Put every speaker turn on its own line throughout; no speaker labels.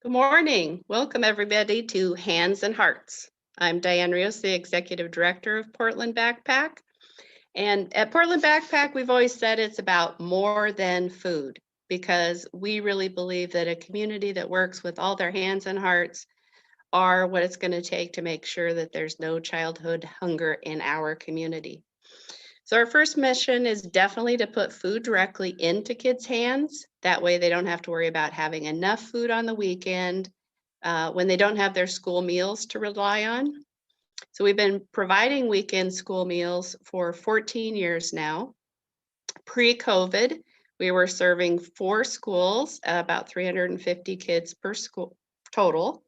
Good morning. Welcome everybody to Hands and Hearts. I'm Diane Rios, the Executive Director of Portland Backpack. And at Portland Backpack, we've always said it's about more than food because we really believe that a community that works with all their hands and hearts are what it's going to take to make sure that there's no childhood hunger in our community. So our first mission is definitely to put food directly into kids' hands. That way they don't have to worry about having enough food on the weekend when they don't have their school meals to rely on. So we've been providing weekend school meals for 14 years now. Pre-COVID, we were serving 4 schools, about 350 kids per school total.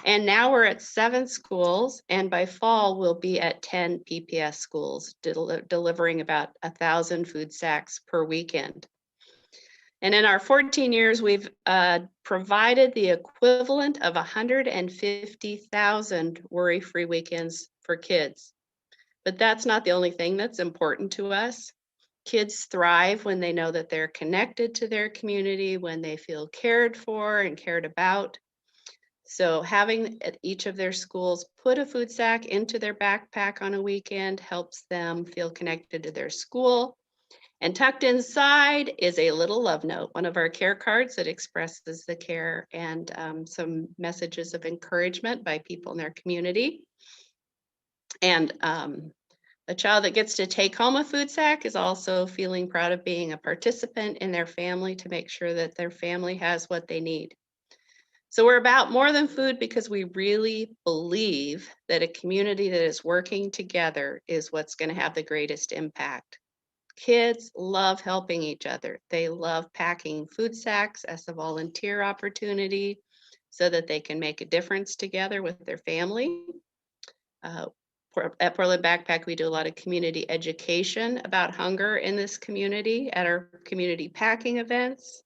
And now we're at 7 schools, and by fall, we'll be at 10 PPS schools, delivering about 1,000 food sacks per weekend. And in our 14 years, we've provided the equivalent of 150,000 worry-free weekends for kids. But that's not the only thing that's important to us. Kids thrive when they know that they're connected to their community, when they feel cared for and cared about. So having at each of their schools put a food sack into their backpack on a weekend helps them feel connected to their school. And tucked inside is a little love note, one of our care cards that expresses the care and some messages of encouragement by people in their community. And a child that gets to take home a food sack is also feeling proud of being a participant in their family to make sure that their family has what they need. So we're about more than food because we really believe that a community that is working together is what's going to have the greatest impact. Kids love helping each other. They love packing food sacks as a volunteer opportunity so that they can make a difference together with their family. At Portland Backpack, we do a lot of community education about hunger in this community at our community packing events.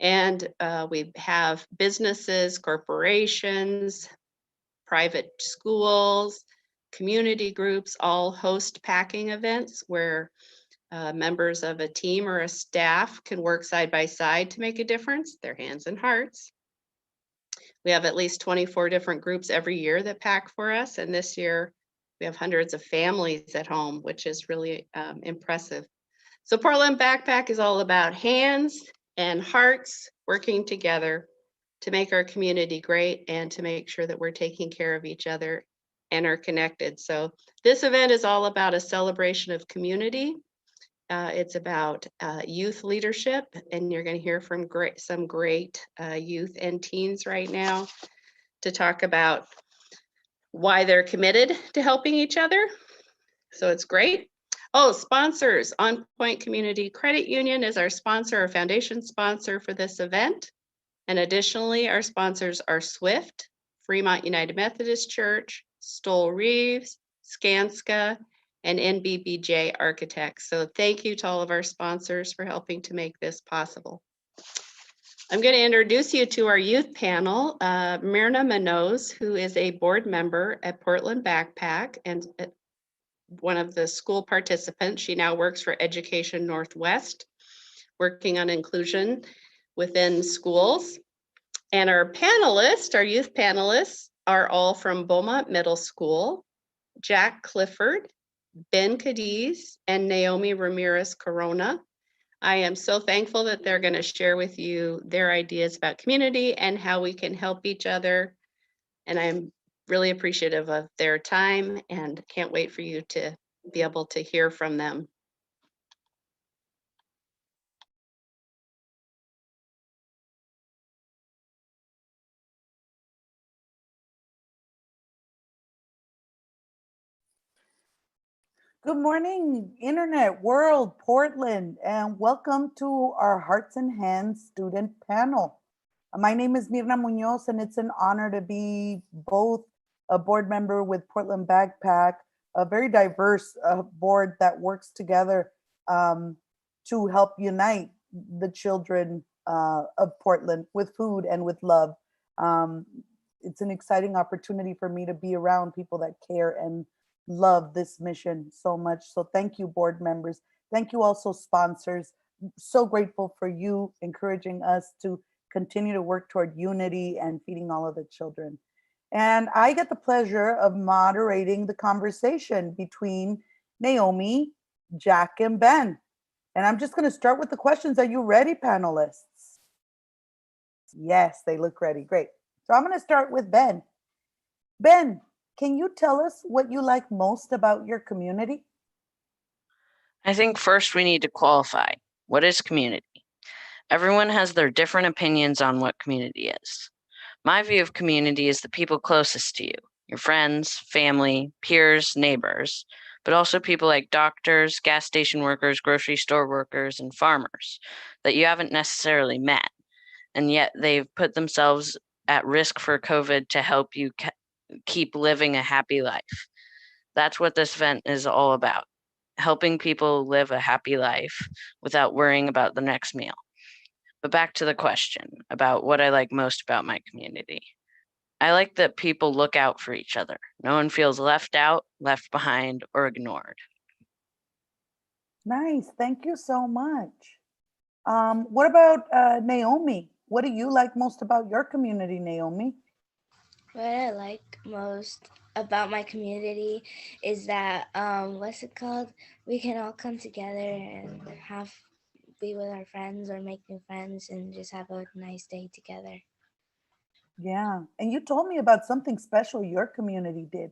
And we have businesses, corporations, private schools, community groups all host packing events where members of a team or a staff can work side by side to make a difference, their hands and hearts. We have at least 24 different groups every year that pack for us. And this year we have hundreds of families at home, which is really impressive. So Portland Backpack is all about hands and hearts working together to make our community great and to make sure that we're taking care of each other and are connected. So this event is all about a celebration of community. It's about youth leadership, and you're going to hear from some great youth and teens right now to talk about why they're committed to helping each other. So it's great. Oh, sponsors. On Point Community Credit Union is our sponsor, our foundation sponsor for this event. And additionally, our sponsors are SWIFT, Fremont United Methodist Church, Stoll Reeves, Skanska, and NBBJ Architects. So thank you to all of our sponsors for helping to make this possible. I'm going to introduce you to our youth panel. Myrna Manoz, who is a board member at Portland Backpack and one of the school participants. She now works for Education Northwest, working on inclusion within schools. And our panelists, our youth panelists, are all from Beaumont Middle School: Jack Clifford, Ben Cadiz, and Naomi Ramirez Corona. I am so thankful that they're going to share with you their ideas about community and how we can help each other. And I'm really appreciative of their time and can't wait for you to be able to hear from them.
Good morning, Internet World, Portland, and welcome to our Hearts and Hands student panel. My name is Mirna Munoz, and it's an honor to be both a board member with Portland Backpack, a very diverse board that works together to help unite the children of Portland with food and with love. It's an exciting opportunity for me to be around people that care and love this mission so much. So thank you, board members. Thank you also, sponsors. So grateful for you encouraging us to continue to work toward unity and feeding all of the children. And I get the pleasure of moderating the conversation between Naomi, Jack, and Ben. And I'm just going to start with the questions. Are you ready, panelists? Yes, they look ready. Great. So I'm going to start with Ben. Ben, can you tell us what you like most about your community?
I think first we need to qualify. What is community? Everyone has their different opinions on what community is. My view of community is the people closest to you, your friends, family, peers, neighbors, but also people like doctors, gas station workers, grocery store workers, and farmers that you haven't necessarily met, and yet they've put themselves at risk for COVID to help you keep living a happy life. That's what this event is all about, helping people live a happy life without worrying about the next meal. But back to the question about what I like most about my community. I like that people look out for each other. No one feels left out, left behind, or ignored.
Nice. Thank you so much. What about Naomi? What do you like most about your community, Naomi?
What I like most about my community is that what's it called? We can all come together and be with our friends or make new friends and just have a nice day together.
Yeah. And you told me about something special your community did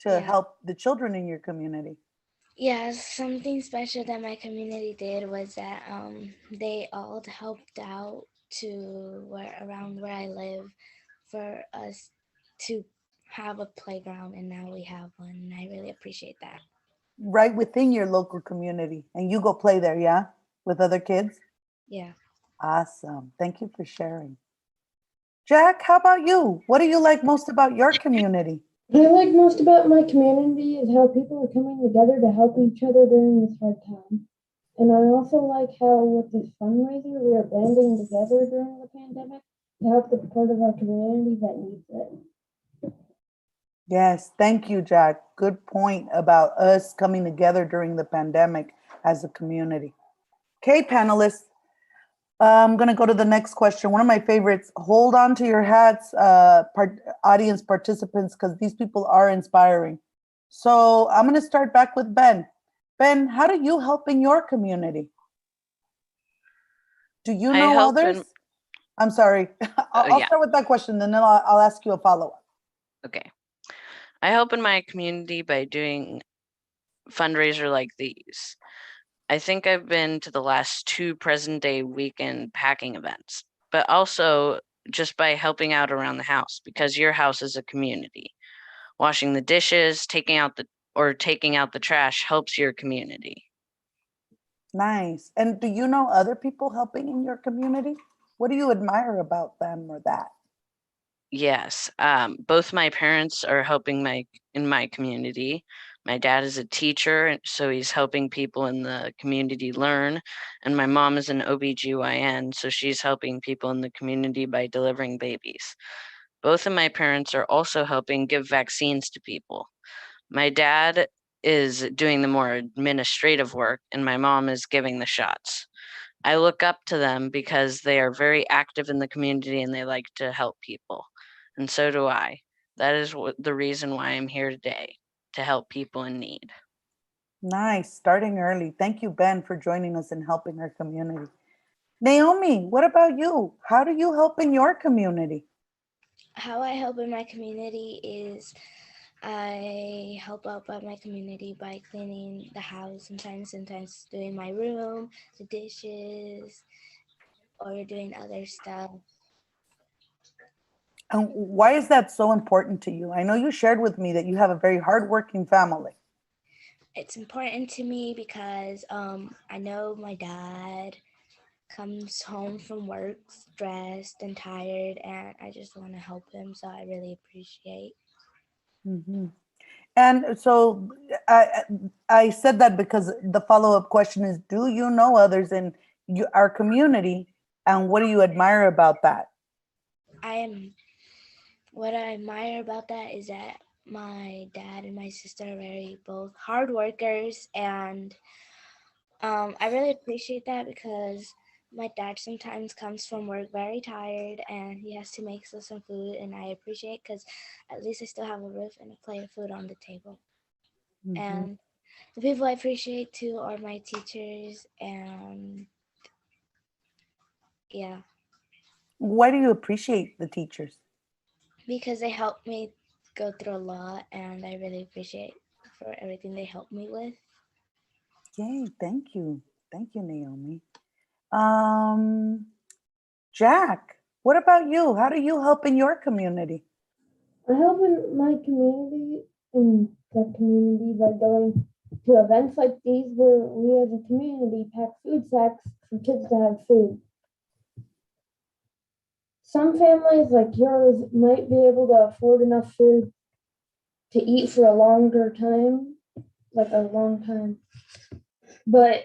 to
Yeah.
help the children in your community.
Yeah, something special that my community did was that they all helped out around where I live for us to have a playground, and now we have one, and I really appreciate that.
Right within your local community. And you go play there, yeah? With other kids?
Yeah.
Awesome. Thank you for sharing. Jack, how about you? What do you like most about your community?
What I like most about my community is how people are coming together to help each other during this hard time. And I also like how with this fundraiser, we are banding together during the pandemic to help the part of our community that needs it.
Yes, thank you, Jack. Good point about us coming together during the pandemic as a community. Okay, panelists, I'm going to go to the next question. One of my favorites. Hold on to your hats, audience participants, because these people are inspiring. So I'm going to start back with Ben. Ben, how do you help in your community? Do you
I
know
help
others?
in-
I'm sorry. I'll
yeah.
start with that question, then I'll ask you a follow-up.
Okay. I help in my community by doing fundraiser like these. I think I've been to the last 2 present day weekend packing events, but also just by helping out around the house because your house is a community. Washing the dishes, taking out the trash helps your community.
Nice. And do you know other people helping in your community? What do you admire about them or that?
Yes, both my parents are helping in my community. My dad is a teacher, so he's helping people in the community learn. And my mom is an OBGYN, so she's helping people in the community by delivering babies. Both of my parents are also helping give vaccines to people. My dad is doing the more administrative work, and my mom is giving the shots. I look up to them because they are very active in the community and they like to help people. And so do I. That is the reason why I'm here today, to help people in need.
Nice. Starting early. Thank you, Ben, for joining us and helping our community. Naomi, what about you? How do you help in your community?
How I help in my community is I help out by my community by cleaning the house sometimes doing my room, the dishes, or doing other stuff.
And why is that so important to you? I know you shared with me that you have a very hardworking family.
It's important to me because I know my dad comes home from work stressed and tired, and I just want to help him, so I really appreciate.
Mhm. And so I said that because the follow-up question is, do you know others in our community, and what do you admire about that?
What I admire about that is that my dad and my sister are very both hard workers, and I really appreciate that because My dad sometimes comes from work very tired and he has to make us some food, and I appreciate because at least I still have a roof and a plate of food on the table.
Mhm.
And the people I appreciate too are my teachers, and yeah,
Why do you appreciate the teachers?
because they helped me go through a lot, and I really appreciate for everything they helped me with.
Yay, thank you. Thank you, Naomi. Um, Jack, what about you? How do you help in your community?
I help in my community in the community by going to events like these where we as a community pack food sacks for kids to have food. Some families like yours might be able to afford enough food to eat for a longer time, like a long time. But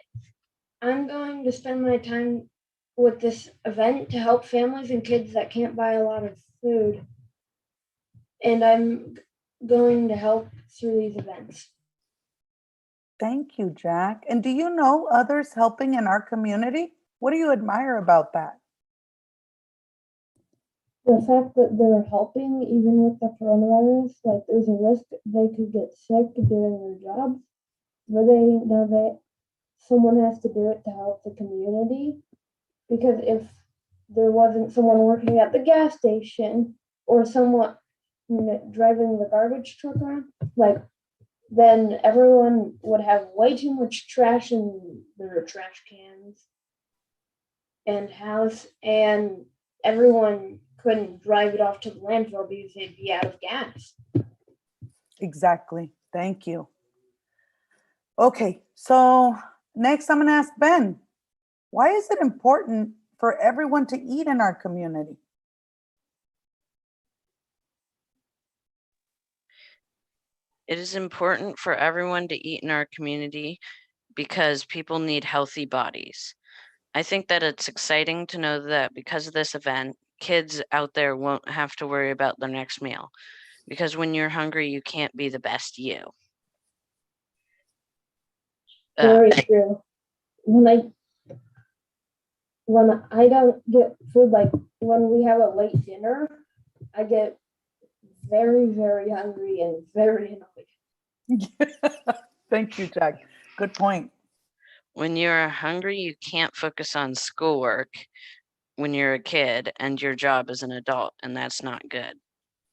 I'm going to spend my time with this event to help families and kids that can't buy a lot of food. And I'm going to help through these events.
Thank you, Jack. And do you know others helping in our community? What do you admire about that?
The fact that they're helping even with the coronavirus, like there's a risk they could get sick doing their jobs, but they know that someone has to do it to help the community. Because if there wasn't someone working at the gas station or someone driving the garbage truck around, like then everyone would have way too much trash in their trash cans and house, and everyone couldn't drive it off to the landfill because they'd be out of gas.
Exactly. Thank you. Okay, so next I'm going to ask Ben, why is it important for everyone to eat in our community?
It is important for everyone to eat in our community because people need healthy bodies. I think that it's exciting to know that because of this event, kids out there won't have to worry about their next meal. Because when you're hungry, you can't be the best you.
Very true. When I don't get food, like when we have a late dinner, I get very, very hungry and very annoyed.
Thank you, Jack. Good point.
When you're hungry, you can't focus on schoolwork when you're a kid and your job as an adult, and that's not good.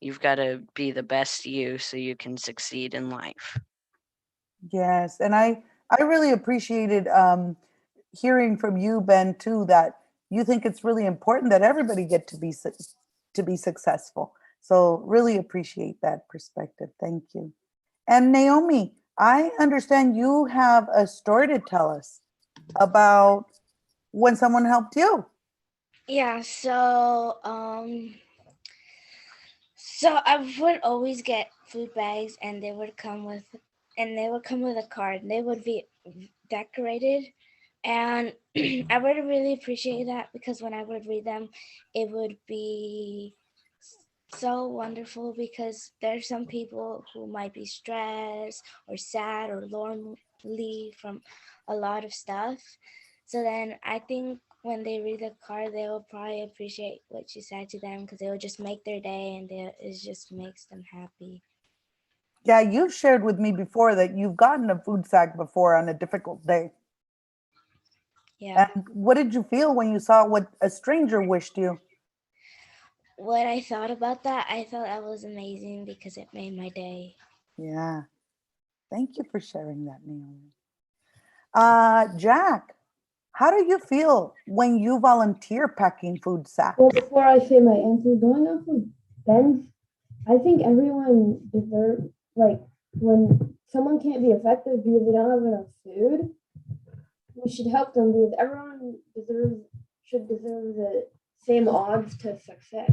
You've got to be the best you so you can succeed in life.
Yes, and I really appreciated hearing from you, Ben, too, that you think it's really important that everybody get to be successful. So really appreciate that perspective. Thank you. And Naomi, I understand you have a story to tell us about when someone helped you.
Yeah, so I would always get food bags, and they would come with a card, and they would be decorated, and I would really appreciate that because when I would read them, it would be so wonderful because there's some people who might be stressed or sad or lonely from a lot of stuff. So then I think when they read the card, they will probably appreciate what you said to them because it will just make their day, and it just makes them happy.
Yeah, you've shared with me before that you've gotten a food sack before on a difficult day.
Yeah.
And what did you feel when you saw what a stranger wished you?
What I thought about that, I thought that was amazing because it made my day.
Yeah. Thank you for sharing that, Naomi. Jack, how do you feel when you volunteer packing food sacks?
Well, before I say my answer, going off of Ben's, I think everyone deserves, like, when someone can't be effective because they don't have enough food, we should help them because everyone should deserve the same odds to success.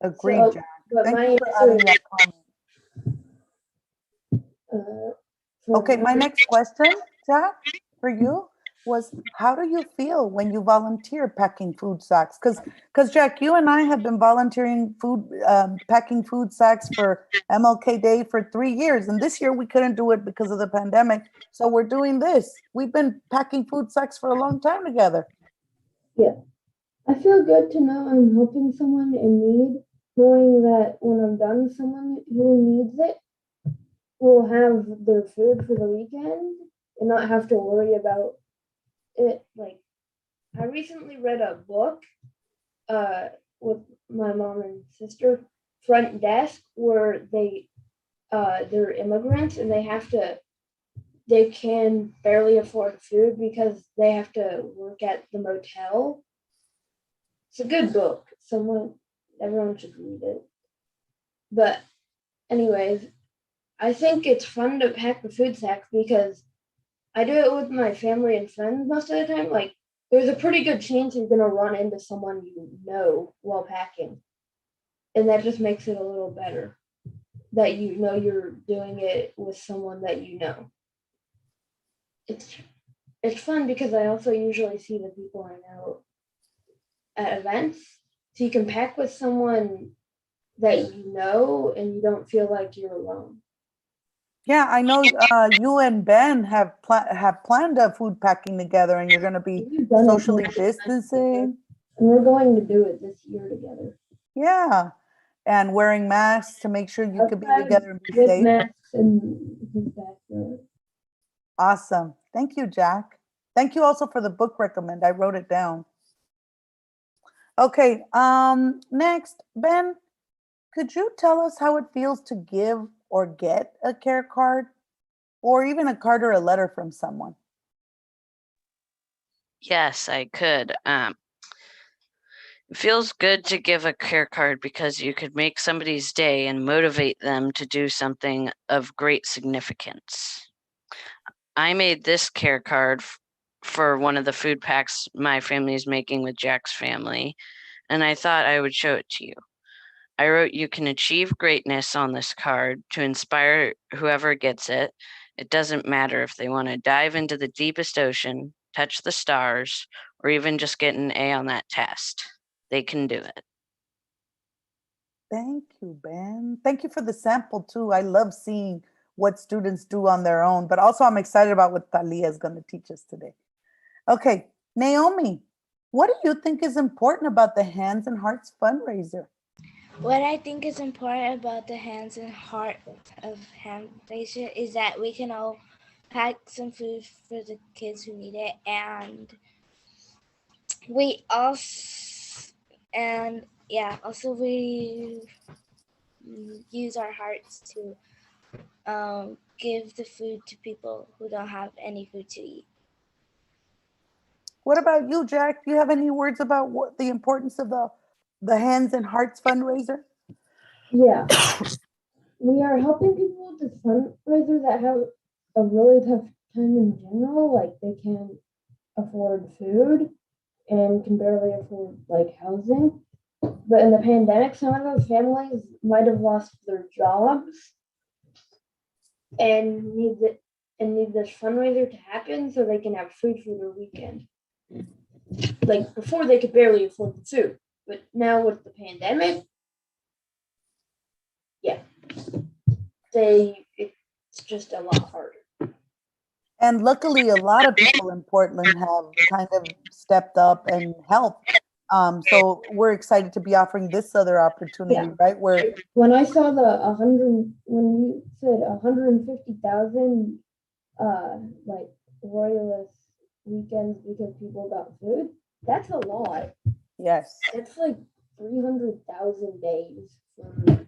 Agreed,
So,
Jack.
but
Thank
my
you for
answer
adding
is,
that comment.
for
Okay, my next question, Jack, for you. was, how do you feel when you volunteer packing food sacks? Because Jack, you and I have been volunteering packing food sacks for MLK Day for 3 years, and this year we couldn't do it because of the pandemic. So we're doing this. We've been packing food sacks for a long time together.
Yeah. I feel good to know I'm helping someone in need, knowing that when I'm done, someone who needs it will have their food for the weekend and not have to worry about it. Like, I recently read a book with my mom and sister, Front Desk, where they're immigrants and they can barely afford food because they have to work at the motel. It's a good book. Everyone should read it. But anyways, I think it's fun to pack the food sacks because I do it with my family and friends most of the time. Like, there's a pretty good chance you're gonna run into someone you know while packing, and that just makes it a little better. That you know you're doing it with someone that you know. It's fun because I also usually see the people I know at events, so you can pack with someone that you know and you don't feel like you're alone.
Yeah, I know you and Ben have planned a food packing together, and you're going to be
We've done it
socially
multiple times
distancing.
and we're going to do it this year together.
Yeah, and wearing masks to make sure you could be
Outside
together and be
with
safe.
masks and his backyard.
Awesome. Thank you, Jack. Thank you also for the book recommend. I wrote it down. Okay, next, Ben, could you tell us how it feels to give or get a care card, or even a card or a letter from someone?
Yes, I could. It feels good to give a care card because you could make somebody's day and motivate them to do something of great significance. I made this care card for one of the food packs my family is making with Jack's family, and I thought I would show it to you. I wrote, "You can achieve greatness" on this card to inspire whoever gets it. It doesn't matter if they want to dive into the deepest ocean, touch the stars, or even just get an A on that test. They can do it.
Thank you, Ben. Thank you for the sample too. I love seeing what students do on their own, but also I'm excited about what Talia is going to teach us today. Okay, Naomi, what do you think is important about the Hands and Hearts fundraiser?
What I think is important about the Hands and Heart of Foundation is that we can all pack some food for the kids who need it, and we also we use our hearts to give the food to people who don't have any food to eat.
What about you, Jack? Do you have any words about what the importance of the Hands and Hearts fundraiser?
Yeah. We are helping people with this fundraiser that have a really tough time in general, like they can't afford food and can barely afford like housing. But in the pandemic, some of those families might have lost their jobs and need this fundraiser to happen so they can have food for their weekend. Like before, they could barely afford the food, but now with the pandemic, yeah, it's just a lot harder.
And luckily, a lot of people in Portland have kind of stepped up and helped. So we're excited to be offering this other opportunity,
Yeah.
right? Where
When I saw when you said 150,000 like royalist weekends because people got food, that's a lot.
yes,
That's like 300,000 days for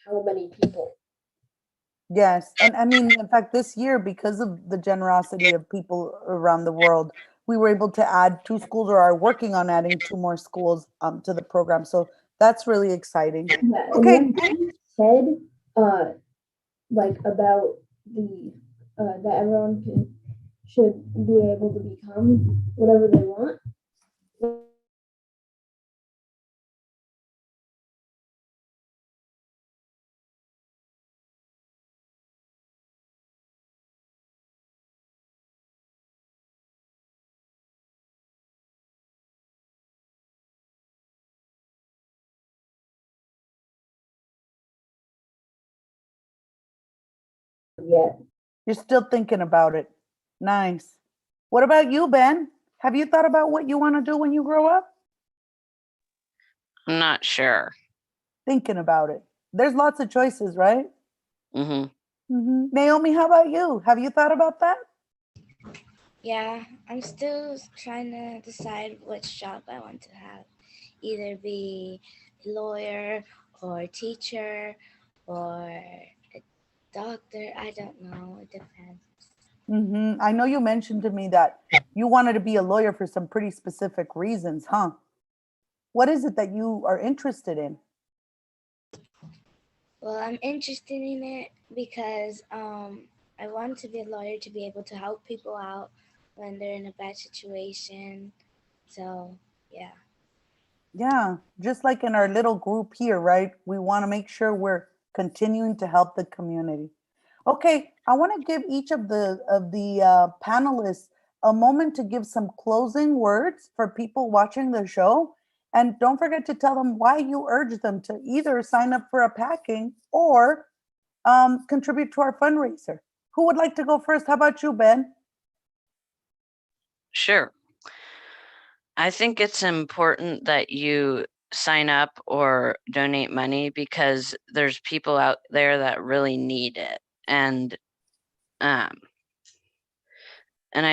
how many people?
yes, and I mean, in fact, this year, because of the generosity of people around the world, we were able to add 2 schools, or are working on adding 2 more schools to the program. So that's really exciting.
Yeah,
Okay,
and then he said like about the that everyone should be able to become whatever they want. yet.
You're still thinking about it. Nice. What about you, Ben? Have you thought about what you want to do when you grow up?
I'm not sure.
Thinking about it. There's lots of choices, right?
Hmm.
Naomi, how about you? Have you thought about that?
Yeah, I'm still trying to decide which job I want to have. Either be a lawyer or a teacher or a doctor. I don't know. It depends.
I know you mentioned to me that you wanted to be a lawyer for some pretty specific reasons, huh? What is it that you are interested in?
Well, I'm interested in it because I want to be a lawyer to be able to help people out when they're in a bad situation. So, yeah.
Yeah, just like in our little group here, right? We want to make sure we're continuing to help the community. Okay, I want to give each of the panelists a moment to give some closing words for people watching the show, and don't forget to tell them why you urge them to either sign up for a packing or contribute to our fundraiser. Who would like to go first? How about you, Ben?
Sure. I think it's important that you sign up or donate money because there's people out there that really need it. And I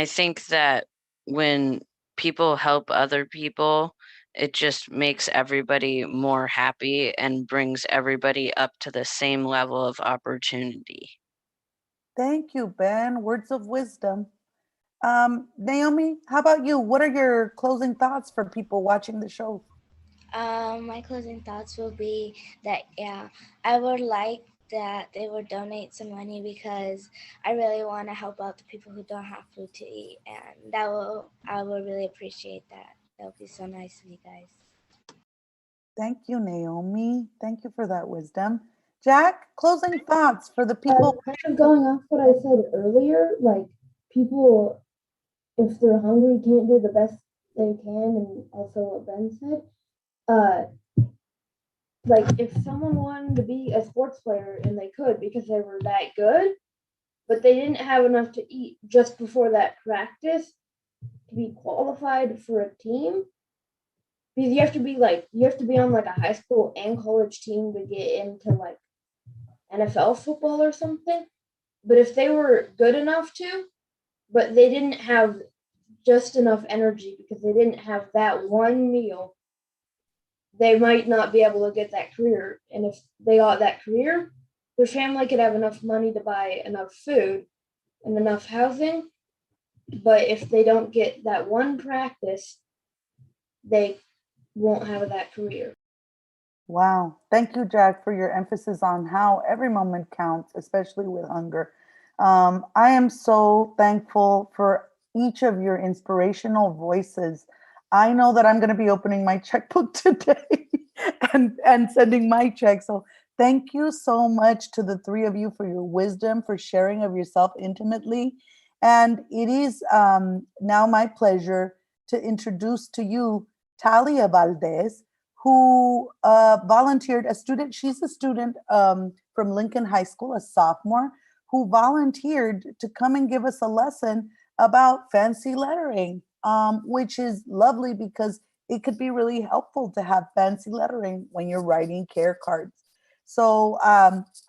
think that when people help other people, it just makes everybody more happy and brings everybody up to the same level of opportunity.
Thank you, Ben. Words of wisdom. Naomi, how about you? What are your closing thoughts for people watching the show?
My closing thoughts will be that, yeah, I would like that they would donate some money because I really want to help out the people who don't have food to eat. And I will really appreciate that. That would be so nice of you guys.
Thank you, Naomi. Thank you for that wisdom. Jack, closing thoughts for the people.
Kind of going off what I said earlier, like people, if they're hungry, can't do the best they can, and also what Ben said. Like if someone wanted to be a sports player and they could because they were that good, but they didn't have enough to eat just before that practice to be qualified for a team, because you have to be on like a high school and college team to get into like NFL football or something. But if they were good enough to, but they didn't have just enough energy because they didn't have that one meal, they might not be able to get that career. And if they got that career, their family could have enough money to buy enough food and enough housing. But if they don't get that one practice, they won't have that career.
Wow. Thank you, Jack, for your emphasis on how every moment counts, especially with hunger. I am so thankful for each of your inspirational voices. I know that I'm going to be opening my checkbook today and sending my check. So thank you so much to the three of you for your wisdom, for sharing of yourself intimately. And it is now my pleasure to introduce to you Talia Valdez, who volunteered, a student. She's a student from Lincoln High School, a sophomore, who volunteered to come and give us a lesson about fancy lettering, which is lovely because it could be really helpful to have fancy lettering when you're writing care cards. So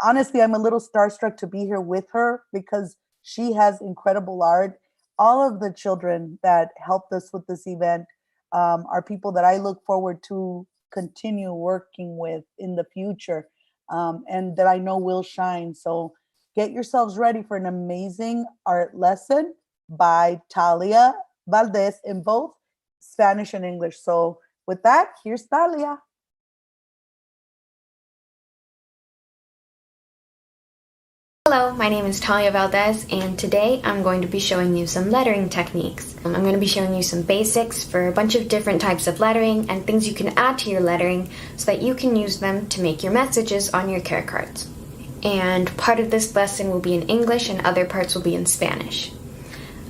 honestly, I'm a little starstruck to be here with her because she has incredible art. All of the children that helped us with this event are people that I look forward to continue working with in the future, and that I know will shine. So get yourselves ready for an amazing art lesson by Talia Valdez in both Spanish and English. So with that, here's Talia.
Hello, my name is Talia Valdez, and today I'm going to be showing you some lettering techniques. I'm going to be showing you some basics for a bunch of different types of lettering and things you can add to your lettering so that you can use them to make your messages on your care cards. And part of this lesson will be in English and other parts will be in Spanish.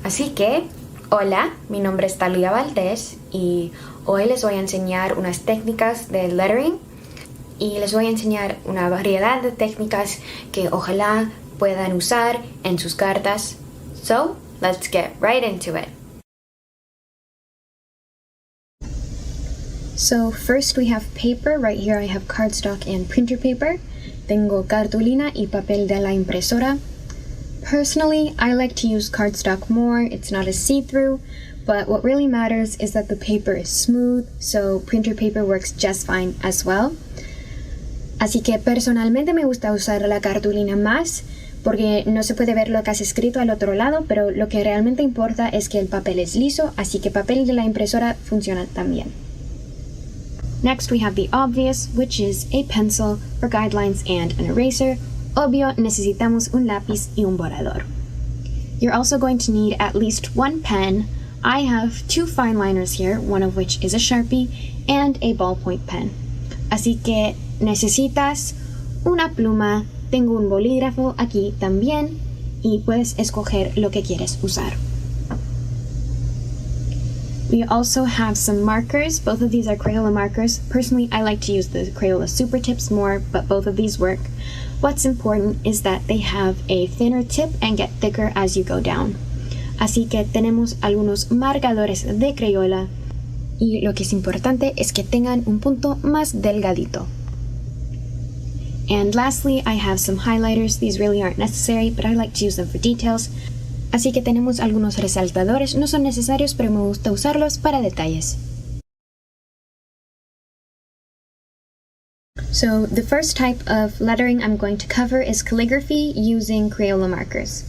Así que, hola, mi nombre es Talia Valdez y hoy les voy a enseñar unas técnicas de lettering y les voy a enseñar una variedad de técnicas que ojalá puedan usar en sus cartas. So, let's get right into it. So first we have paper. Right here I have cardstock and printer paper. Tengo cartulina y papel de la impresora. Personally, I like to use cardstock more. It's not as see-through, but what really matters is that the paper is smooth, so printer paper works just fine as well. Así que personalmente me gusta usar la cartulina más, porque no se puede ver lo que has escrito al otro lado, pero lo que realmente importa es que el papel es liso, así que papel de la impresora funciona también. Next we have the obvious, which is a pencil for guidelines and an eraser. Obvio, necesitamos un lápiz y un borrador. You're also going to need at least one pen. I have 2 fine liners here, one of which is a Sharpie, and a ballpoint pen. Así que necesitas una pluma, tengo un bolígrafo aquí también, y puedes escoger lo que quieres usar. We also have some markers. Both of these are Crayola markers. Personally, I like to use the Crayola Super Tips more, but both of these work. What's important is that they have a thinner tip and get thicker as you go down. Así que tenemos algunos marcadores de Crayola y lo que es importante es que tengan un punto más delgadito. And lastly, I have some highlighters. These really aren't necessary, but I like to use them for details. Así que tenemos algunos resaltadores, no son necesarios, pero me gusta usarlos para detalles. So the first type of lettering I'm going to cover is calligraphy using Crayola markers.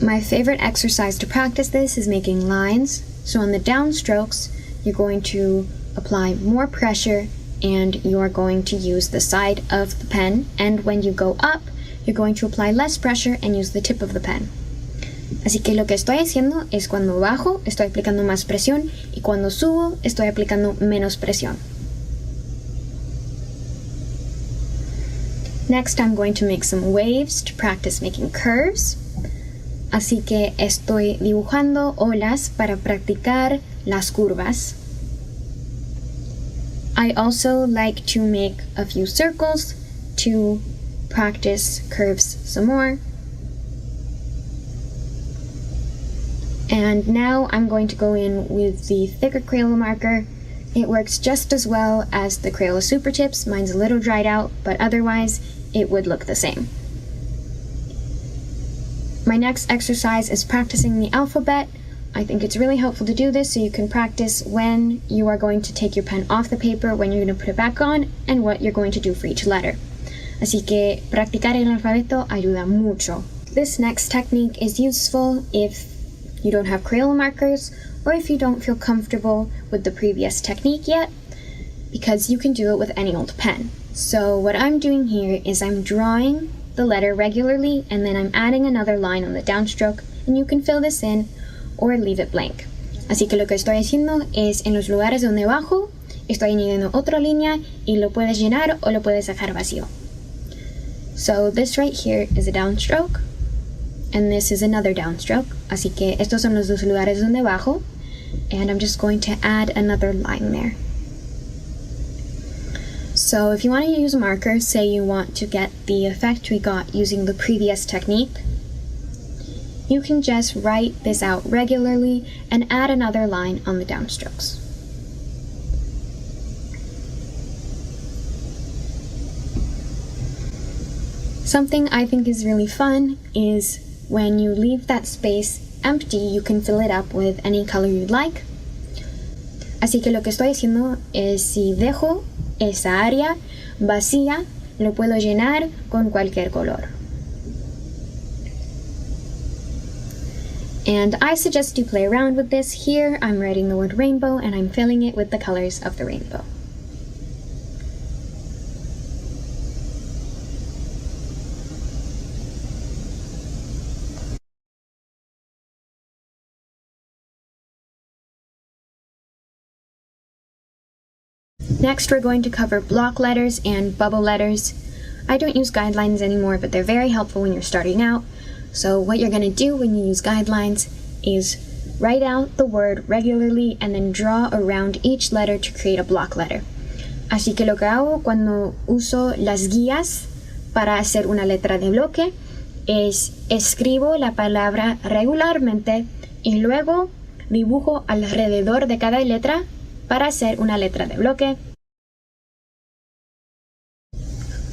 My favorite exercise to practice this is making lines. So on the downstrokes, you're going to apply more pressure and you're going to use the side of the pen, and when you go up, you're going to apply less pressure and use the tip of the pen. Así que lo que estoy haciendo es cuando bajo, estoy aplicando más presión, y cuando subo, estoy aplicando menos presión. Next, I'm going to make some waves to practice making curves. Así que estoy dibujando olas para practicar las curvas. I also like to make a few circles to practice curves some more. And now I'm going to go in with the thicker Crayola marker. It works just as well as the Crayola Super Tips. Mine's a little dried out, but otherwise it would look the same. My next exercise is practicing the alphabet. I think it's really helpful to do this so you can practice when you are going to take your pen off the paper, when you're going to put it back on, and what you're going to do for each letter. Así que practicar el alfabeto ayuda mucho. This next technique is useful if you don't have Crayola markers or if you don't feel comfortable with the previous technique yet, because you can do it with any old pen. So what I'm doing here is I'm drawing the letter regularly and then I'm adding another line on the downstroke, and you can fill this in or leave it blank. Así que lo que estoy haciendo es en los lugares donde bajo, estoy añadiendo otra línea y lo puedes llenar o lo puedes dejar vacío. So this right here is a downstroke, and this is another downstroke. Así que estos son los dos lugares donde bajo, and I'm just going to add another line there. So if you want to use a marker, say you want to get the effect we got using the previous technique, you can just write this out regularly and add another line on the downstrokes. Something I think is really fun is when you leave that space empty, you can fill it up with any color you'd like. Así que lo que estoy haciendo es, si dejo esa área vacía, lo puedo llenar con cualquier color. And I suggest you play around with this. Here I'm writing the word rainbow and I'm filling it with the colors of the rainbow. Next, we're going to cover block letters and bubble letters. I don't use guidelines anymore, but they're very helpful when you're starting out. So what you're going to do when you use guidelines is write out the word regularly and then draw around each letter to create a block letter. Así que lo que hago cuando uso las guías para hacer una letra de bloque es escribo la palabra regularmente y luego dibujo alrededor de cada letra para hacer una letra de bloque.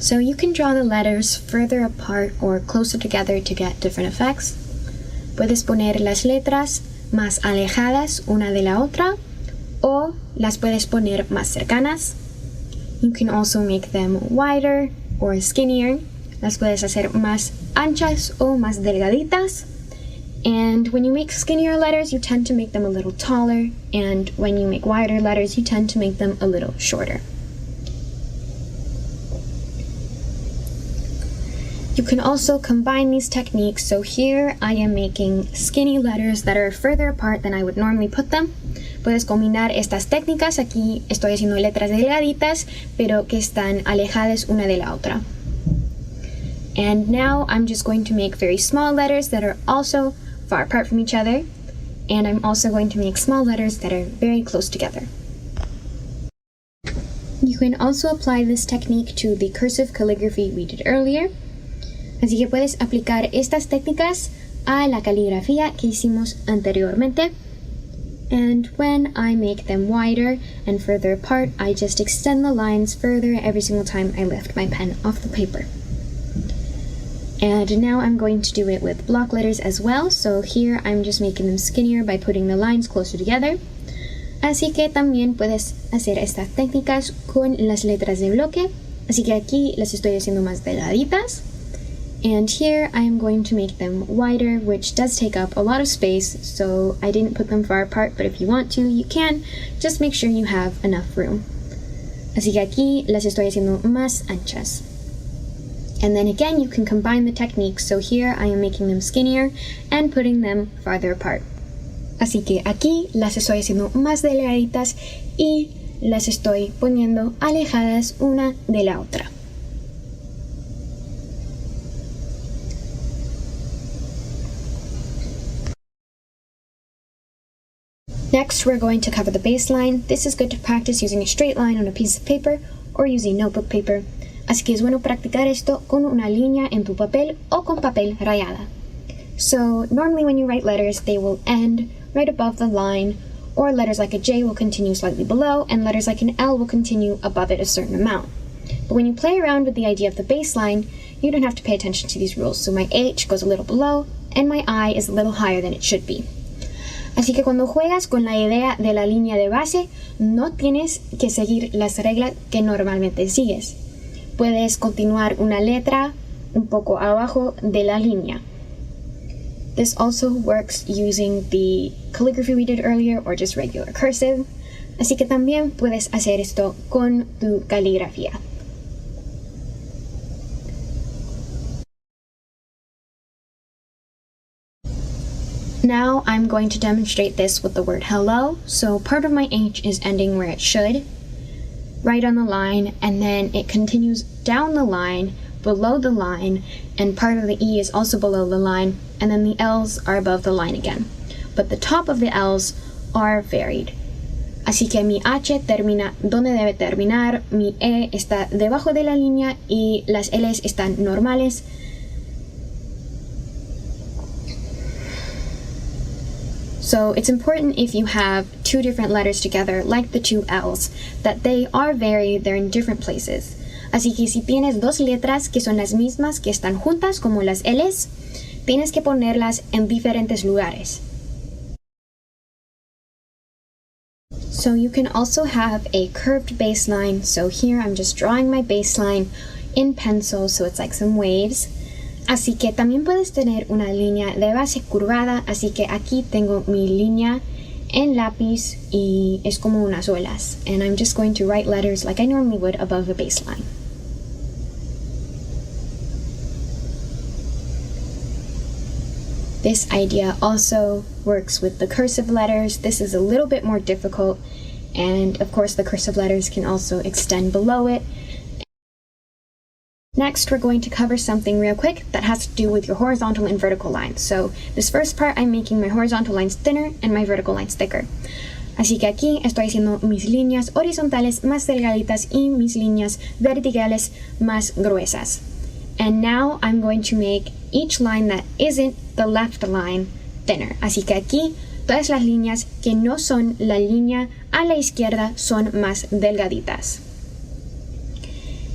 So you can draw the letters further apart or closer together to get different effects. Puedes poner las letras más alejadas una de la otra o las puedes poner más cercanas. You can also make them wider or skinnier. Las puedes hacer más anchas o más delgaditas. And when you make skinnier letters, you tend to make them a little taller. And when you make wider letters, you tend to make them a little shorter. You can also combine these techniques. So here I am making skinny letters that are further apart than I would normally put them. Puedes combinar estas técnicas. Aquí estoy haciendo letras delgaditas, pero que están alejadas una de la otra. And now I'm just going to make very small letters that are also far apart from each other. And I'm also going to make small letters that are very close together. You can also apply this technique to the cursive calligraphy we did earlier. Así que puedes aplicar estas técnicas a la caligrafía que hicimos anteriormente. And when I make them wider and further apart, I just extend the lines further every single time I lift my pen off the paper. And now I'm going to do it with block letters as well. So here I'm just making them skinnier by putting the lines closer together. Así que también puedes hacer estas técnicas con las letras de bloque. Así que aquí las estoy haciendo más delgaditas. And here I am going to make them wider, which does take up a lot of space, so I didn't put them far apart, but if you want to, you can. Just make sure you have enough room. Así que aquí las estoy haciendo más anchas. And then again, you can combine the techniques. So here I am making them skinnier and putting them farther apart. Así que aquí las estoy haciendo más delgaditas y las estoy poniendo alejadas una de la otra. Next, we're going to cover the baseline. This is good to practice using a straight line on a piece of paper or using notebook paper. Así que es bueno practicar esto con una línea en tu papel o con papel rayada. So normally when you write letters, they will end right above the line, or letters like a J will continue slightly below, and letters like an L will continue above it a certain amount. But when you play around with the idea of the baseline, you don't have to pay attention to these rules. So my H goes a little below, and my I is a little higher than it should be. Así que cuando juegas con la idea de la línea de base, no tienes que seguir las reglas que normalmente sigues. Puedes continuar una letra un poco abajo de la línea. This also works using the calligraphy we did earlier or just regular cursive. Así que también puedes hacer esto con tu caligrafía. Now I'm going to demonstrate this with the word hello. So part of my H is ending where it should, right on the line, and then it continues down the line, below the line, and part of the E is also below the line, and then the L's are above the line again. But the top of the L's are varied. Así que mi H termina donde debe terminar, mi E está debajo de la línea y las L's están normales. So it's important if you have two different letters together, like the two L's, that they are varied, they're in different places. Así que si tienes dos letras que son las mismas, que están juntas como las L's, tienes que ponerlas en diferentes lugares. So you can also have a curved baseline. So here I'm just drawing my baseline in pencil, so it's like some waves. Así que también puedes tener una línea de base curvada, así que aquí tengo mi línea en lápiz y es como unas olas. And I'm just going to write letters like I normally would above the baseline. This idea also works with the cursive letters. This is a little bit more difficult, and of course the cursive letters can also extend below it. Next, we're going to cover something real quick that has to do with your horizontal and vertical lines. So this first part, I'm making my horizontal lines thinner and my vertical lines thicker. Así que aquí estoy haciendo mis líneas horizontales más delgaditas y mis líneas verticales más gruesas. And now I'm going to make each line that isn't the left line thinner. Así que aquí todas las líneas que no son la línea a la izquierda son más delgaditas.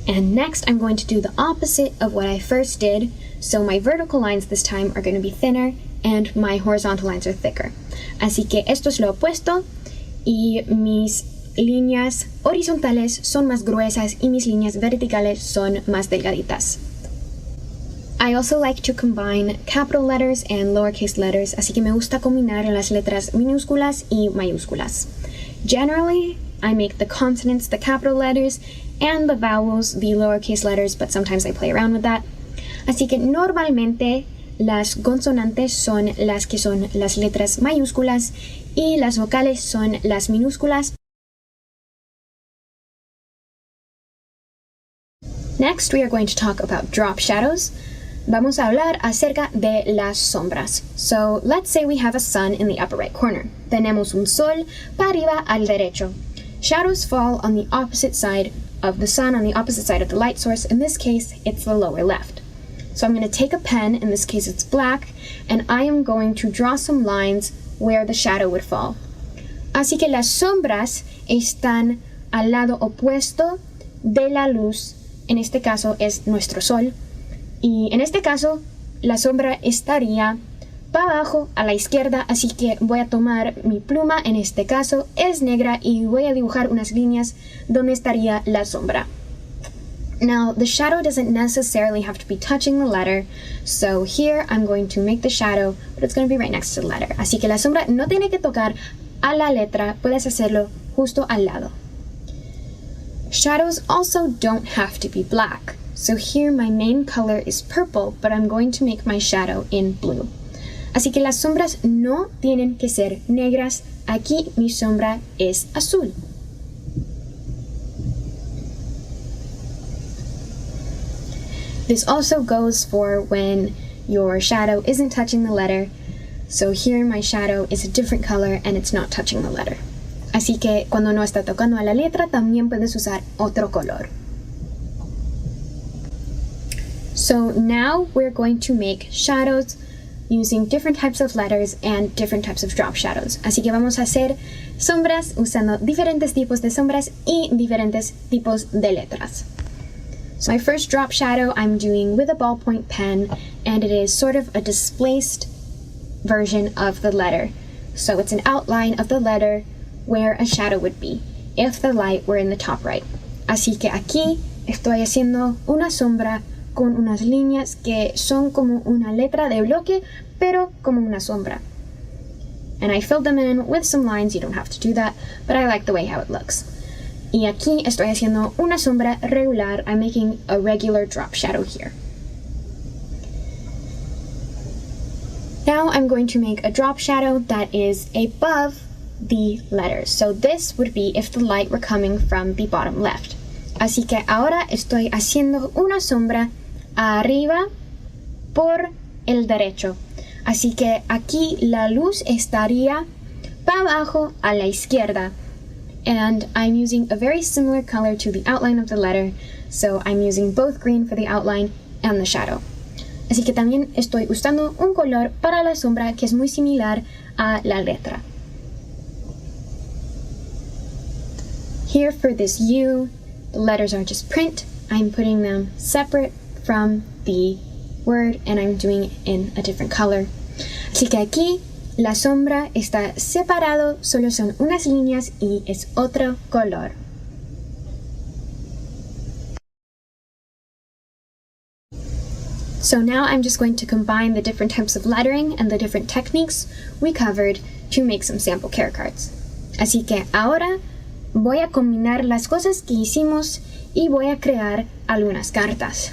And next I'm going to do the opposite of what I first did. So my vertical lines this time are going to be thinner and my horizontal lines are thicker. Así que esto es lo opuesto y mis líneas horizontales son más gruesas y mis líneas verticales son más delgaditas. I also like to combine capital letters and lowercase letters, así que me gusta combinar las letras minúsculas y mayúsculas. Generally, I make the consonants the capital letters and the vowels the lowercase letters, but sometimes I play around with that. Así que normalmente las consonantes son las que son las letras mayúsculas y las vocales son las minúsculas. Next, we are going to talk about drop shadows. Vamos a hablar acerca de las sombras. So, let's say we have a sun in the upper right corner. Tenemos un sol para arriba al derecho. Shadows fall on the opposite side of the sun, on the opposite side of the light source. In this case, it's the lower left. So I'm going to take a pen, in this case it's black, and I am going to draw some lines where the shadow would fall. Así que las sombras están al lado opuesto de la luz. En este caso es nuestro sol. Y en este caso, la sombra estaría para abajo a la izquierda, así que voy a tomar mi pluma, en este caso es negra, y voy a dibujar unas líneas donde estaría la sombra. Now, the shadow doesn't necessarily have to be touching the letter, so here I'm going to make the shadow, but it's going to be right next to the letter. Así que la sombra no tiene que tocar a la letra, puedes hacerlo justo al lado. Shadows also don't have to be black. So here my main color is purple, but I'm going to make my shadow in blue. Así que las sombras no tienen que ser negras. Aquí mi sombra es azul. This also goes for when your shadow isn't touching the letter. So here my shadow is a different color and it's not touching the letter. Así que cuando no está tocando a la letra, también puedes usar otro color. So now we're going to make shadows using different types of letters and different types of drop shadows. Así que vamos a hacer sombras usando diferentes tipos de sombras y diferentes tipos de letras. So my first drop shadow I'm doing with a ballpoint pen, and it is sort of a displaced version of the letter. So it's an outline of the letter where a shadow would be if the light were in the top right. Así que aquí estoy haciendo una sombra con unas líneas que son como una letra de bloque, pero como una sombra. And I filled them in with some lines. You don't have to do that, but I like the way how it looks. Y aquí estoy haciendo una sombra regular. I'm making a regular drop shadow here. Now I'm going to make a drop shadow that is above the letters. So this would be if the light were coming from the bottom left. Así que ahora estoy haciendo una sombra arriba por el derecho. Así que aquí la luz estaría para abajo a la izquierda. And I'm using a very similar color to the outline of the letter. So I'm using both green for the outline and the shadow. Así que también estoy usando un color para la sombra que es muy similar a la letra. Here for this U, the letters are just print. I'm putting them separate from the word and I'm doing it in a different color. Así que aquí la sombra está separado, solo son unas líneas y es otro color. So now I'm just going to combine the different types of lettering and the different techniques we covered to make some sample care cards. Así que ahora voy a combinar las cosas que hicimos y voy a crear algunas cartas.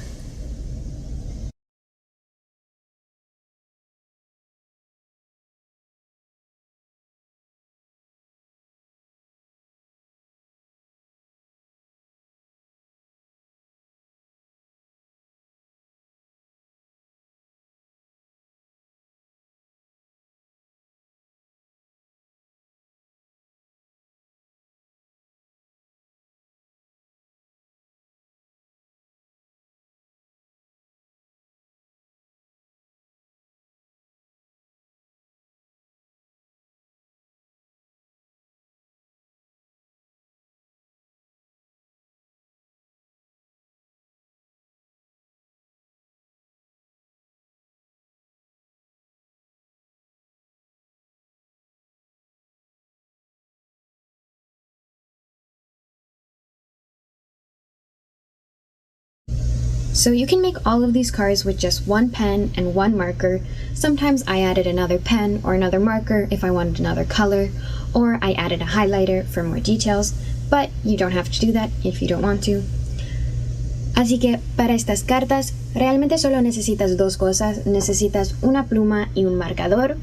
So you can make all of these cards with just one pen and one marker. Sometimes I added another pen or another marker if I wanted another color, or I added a highlighter for more details, but you don't have to do that if you don't want to. Así que para estas cartas realmente solo necesitas dos cosas, necesitas una pluma y un marcador.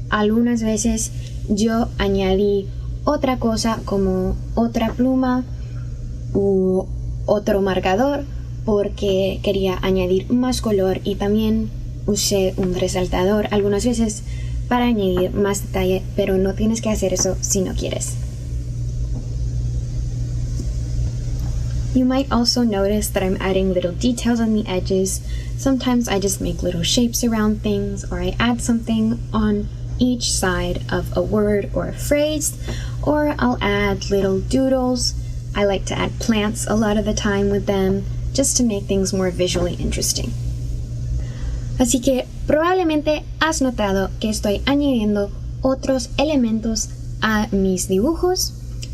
Algunas veces yo añadí otra cosa como otra pluma u otro marcador porque quería añadir más color, y también usé un resaltador algunas veces para añadir más detalle, pero no tienes que hacer eso si no quieres. You might also notice that I'm adding little details on the edges. Sometimes I just make little shapes around things, or I add something on each side of a word or a phrase, or I'll add little doodles. I like to add plants a lot of the time with them, just to make things more visually interesting. Así que probablemente has notado que estoy añadiendo otros elementos a mis dibujos.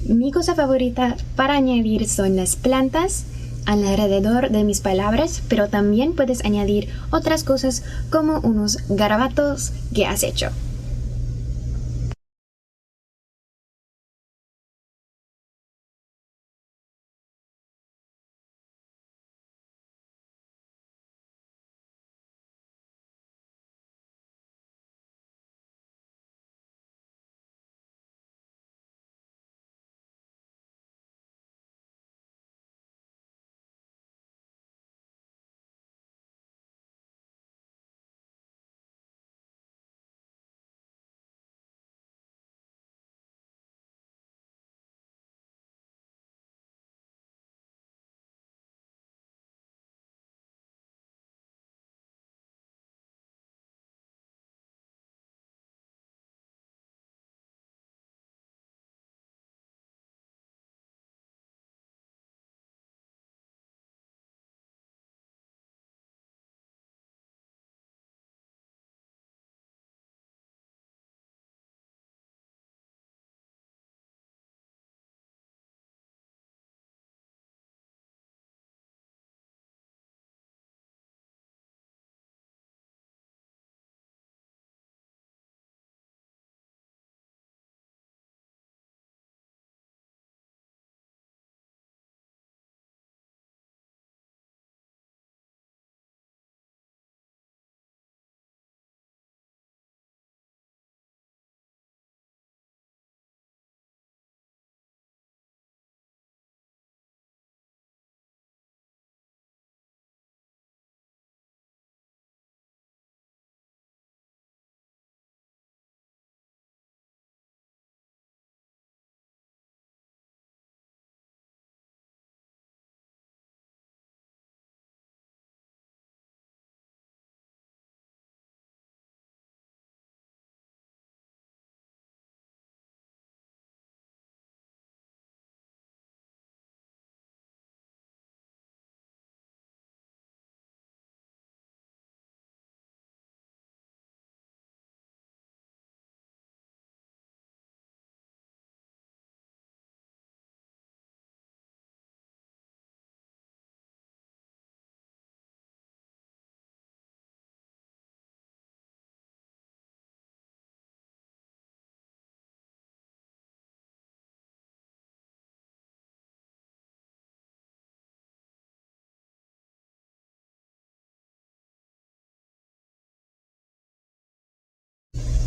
Mi cosa favorita para añadir son las plantas alrededor de mis palabras, pero también puedes añadir otras cosas como unos garabatos que has hecho.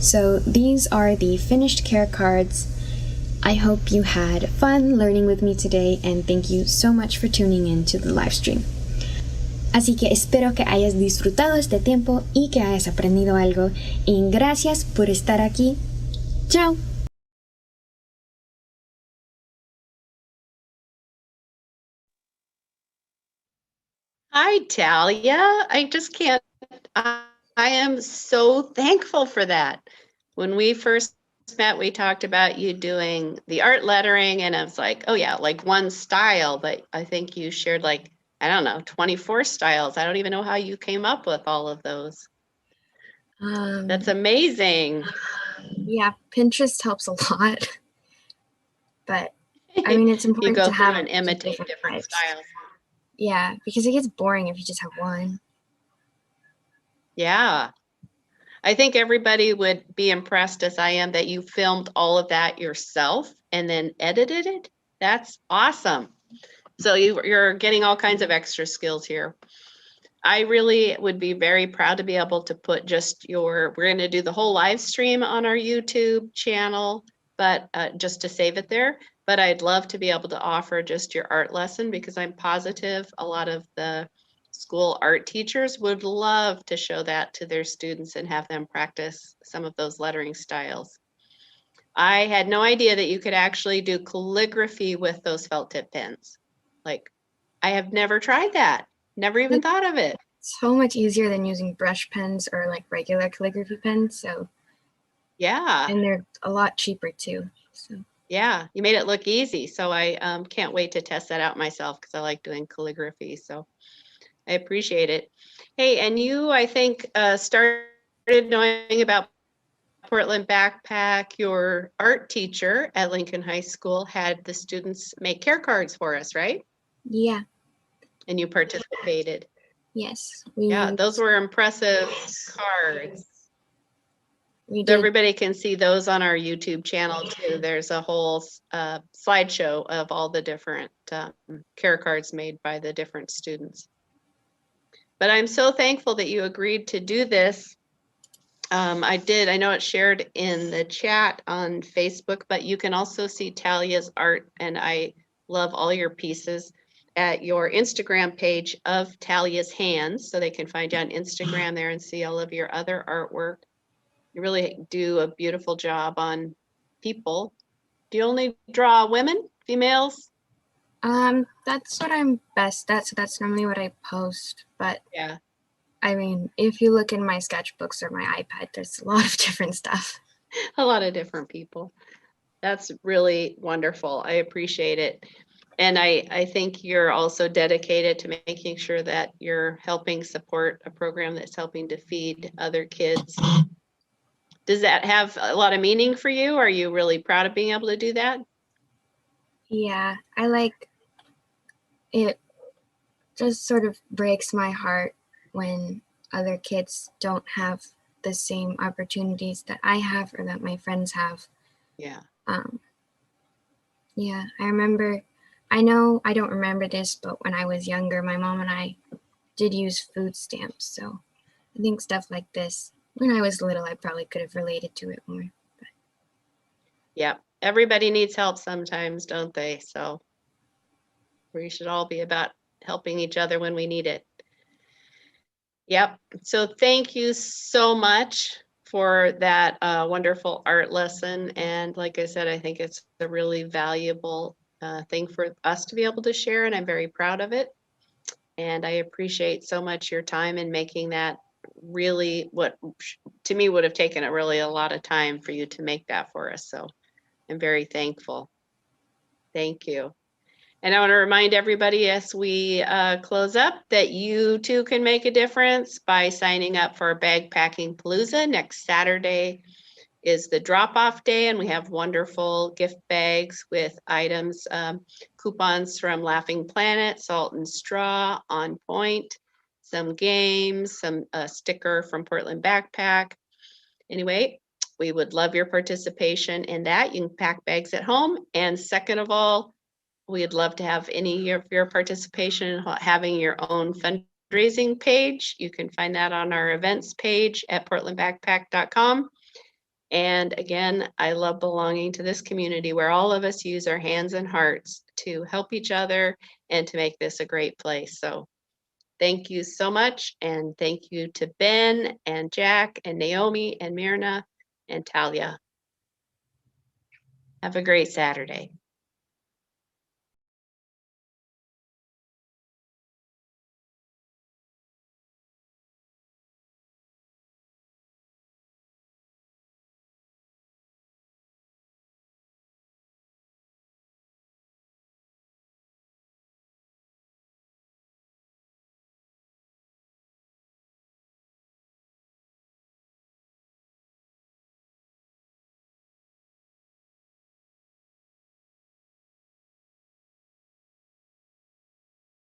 So these are the finished care cards. I hope you had fun learning with me today, and thank you so much for tuning in to the live stream. Así que espero que hayas disfrutado este tiempo y que hayas aprendido algo, y gracias por estar aquí. Chao.
Hi, Talia. I just can't, I am so thankful for that. When we first met, we talked about you doing the art lettering, and I was like, oh yeah, like one style, but I think you shared like, I don't know, 24 styles. I don't even know how you came up with all of those. That's amazing.
Yeah, Pinterest helps a lot. But I mean, it's
You
important
go
to
through
have
and imitate
different
different
types.
styles.
Yeah, because it gets boring if you just have one.
Yeah. I think everybody would be impressed as I am that you filmed all of that yourself and then edited it. That's awesome. So you're getting all kinds of extra skills here. I really would be very proud to be able to put just we're going to do the whole live stream on our YouTube channel, but just to save it there. But I'd love to be able to offer just your art lesson because I'm positive a lot of the school art teachers would love to show that to their students and have them practice some of those lettering styles. I had no idea that you could actually do calligraphy with those felt tip pens. Like, I have never tried that. Never even thought of it.
So much easier than using brush pens or like regular calligraphy pens. So
Yeah.
and they're a lot cheaper too. So
Yeah, you made it look easy. So I can't wait to test that out myself because I like doing calligraphy. So I appreciate it. Hey, and you, I think, started knowing about Portland Backpack. Your art teacher at Lincoln High School had the students make care cards for us, right?
yeah,
And you participated.
yes,
Yeah, those were impressive cards.
we
So
did.
everybody can see those on our YouTube channel too. There's a whole slideshow of all the different care cards made by the different students. But I'm so thankful that you agreed to do this. I know it's shared in the chat on Facebook, but you can also see Talia's art, and I love all your pieces at your Instagram page of Talia's Hands. So they can find you on Instagram there and see all of your other artwork. You really do a beautiful job on people. Do you only draw women, females?
That's what I'm best at. So that's normally what I post. But
Yeah,
I mean, if you look in my sketchbooks or my iPad, there's a lot of different stuff.
a lot of different people. That's really wonderful. I appreciate it. And I think you're also dedicated to making sure that you're helping support a program that's helping to feed other kids. Does that have a lot of meaning for you? Are you really proud of being able to do that?
Yeah, I like it. Just sort of breaks my heart when other kids don't have the same opportunities that I have or that my friends have.
Yeah.
Yeah, I remember, I know I don't remember this, but when I was younger, my mom and I did use food stamps. So I think stuff like this, when I was little, I probably could have related to it more.
Yeah. Everybody needs help sometimes, don't they? So we should all be about helping each other when we need it. Yep. So thank you so much for that wonderful art lesson. And like I said, I think it's a really valuable thing for us to be able to share, and I'm very proud of it. And I appreciate so much your time in making that really what to me would have taken a lot of time for you to make that for us. So I'm very thankful. Thank you. And I want to remind everybody as we close up that you too can make a difference by signing up for Bagpacking Palooza. Next Saturday is the drop-off day, and we have wonderful gift bags with items, coupons from Laughing Planet, Salt and Straw, On Point, some games, some sticker from Portland Backpack. Anyway, we would love your participation in that. You can pack bags at home. And second of all, we'd love to have any of your participation in having your own fundraising page. You can find that on our events page at portlandbackpack.com. And again, I love belonging to this community where all of us use our hands and hearts to help each other and to make this a great place. So thank you so much. And thank you to Ben and Jack and Naomi and Myrna and Talia. Have a great Saturday.